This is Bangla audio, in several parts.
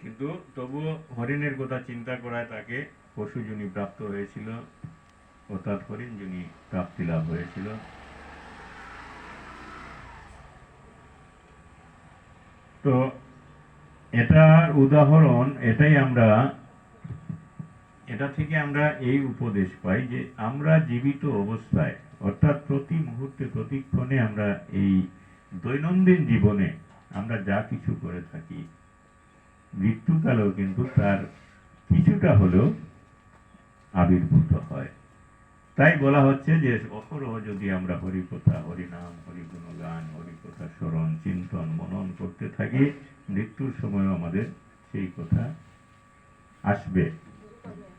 কিন্তু তবুও হরিণের কথা চিন্তা করায় তাকে পশুজনী প্রাপ্ত হয়েছিল, অর্থাৎ হরিণ জনী প্রাপ্তি লাভ হয়েছিল। তো এটার উদাহরণ এটাই, এটা থেকে আমরা এই উপদেশ পাই যে আমরা জীবিত অবস্থায়, অর্থাৎ প্রতি মুহূর্তে প্রতিক্ষণে আমরা এই দৈনন্দিন জীবনে আমরা যা কিছু করে থাকি, মৃত্যুকালেও কিন্তু তার কিছুটা হলেও আবির্ভূত হয়। তাই বলা হচ্ছে যে অহরহ যদি আমরা হরিকথা, হরিনাম, হরিগুণগান, হরিকথা স্মরণ, চিন্তন, মনন করতে থাকি, মৃত্যুর সময় আমাদের সেই কথা আসবে।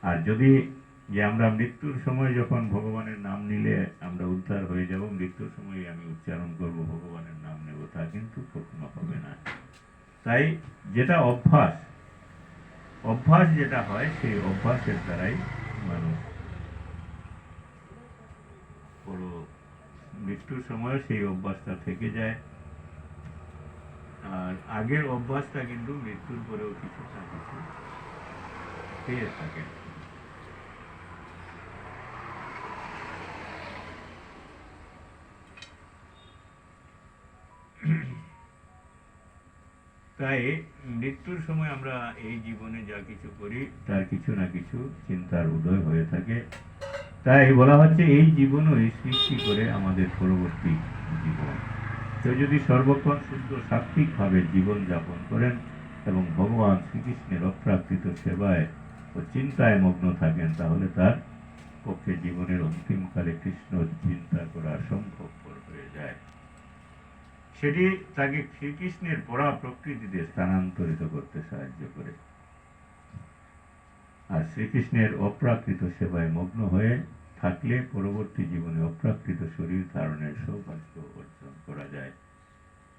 আর যদি যে আমরা মৃত্যুর সময় যখন ভগবানের নাম নিলে আমরা উদ্ধার হয়ে যাব, মৃত্যুর সময় আমি উচ্চারণ করব ভগবানের নাম নেব, তা কিন্তু কখনো হবে না। তাই যেটা অভ্যাস যেটা হয়, সেই অভ্যাসের দ্বারাই মানুষ বড় মৃত্যুর সময় সেই অভ্যাসটা থেকে যায়। আর আগের অভ্যাসটা কিন্তু মৃত্যুর পরেও কিছু না কিছু পেয়ে থাকে। তাই মৃত্যুর সময় আমরা এই জীবনে যা কিছু করি তার কিছু না কিছু চিন্তার উদয় হয়ে থাকে। তাই বলা হচ্ছে এই জীবনই সৃষ্টি করে আমাদের পরবর্তী জীবন। কেউ যদি সর্বক্ষণ শুদ্ধ সাত্ত্বিকভাবে জীবন যাপন করেন এবং ভগবান শ্রীকৃষ্ণের অপ্রাকৃত সেবায় ও চিন্তায় মগ্ন থাকেন, তাহলে তার পক্ষে জীবনের অন্তিমকালে কৃষ্ণ চিন্তা করা সম্ভবপর হয়ে যায়। সেটি তাকে শ্রীকৃষ্ণের পরা প্রকৃতিতে স্থানান্তরিত করতে সাহায্য করে। আর শ্রীকৃষ্ণের অপ্রাকৃত সেবায় মগ্ন হয়ে থাকলে পরবর্তী জীবনে অপ্রাকৃত শরীর ধারণের সৌভাগ্য অর্জন করা যায়।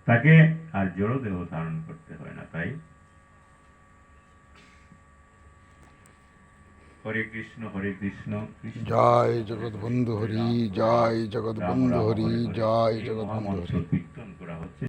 তাকে আর জড় দেহ ধারণ করতে হয় না। তাই হরে কৃষ্ণ কৃষ্ণ জয় জগৎবন্ধু হরি, জয় জগৎবন্ধু হরি, জয় এই জগৎবন্ধু মহামন্ত্র হরি। কীর্তন করা হচ্ছে।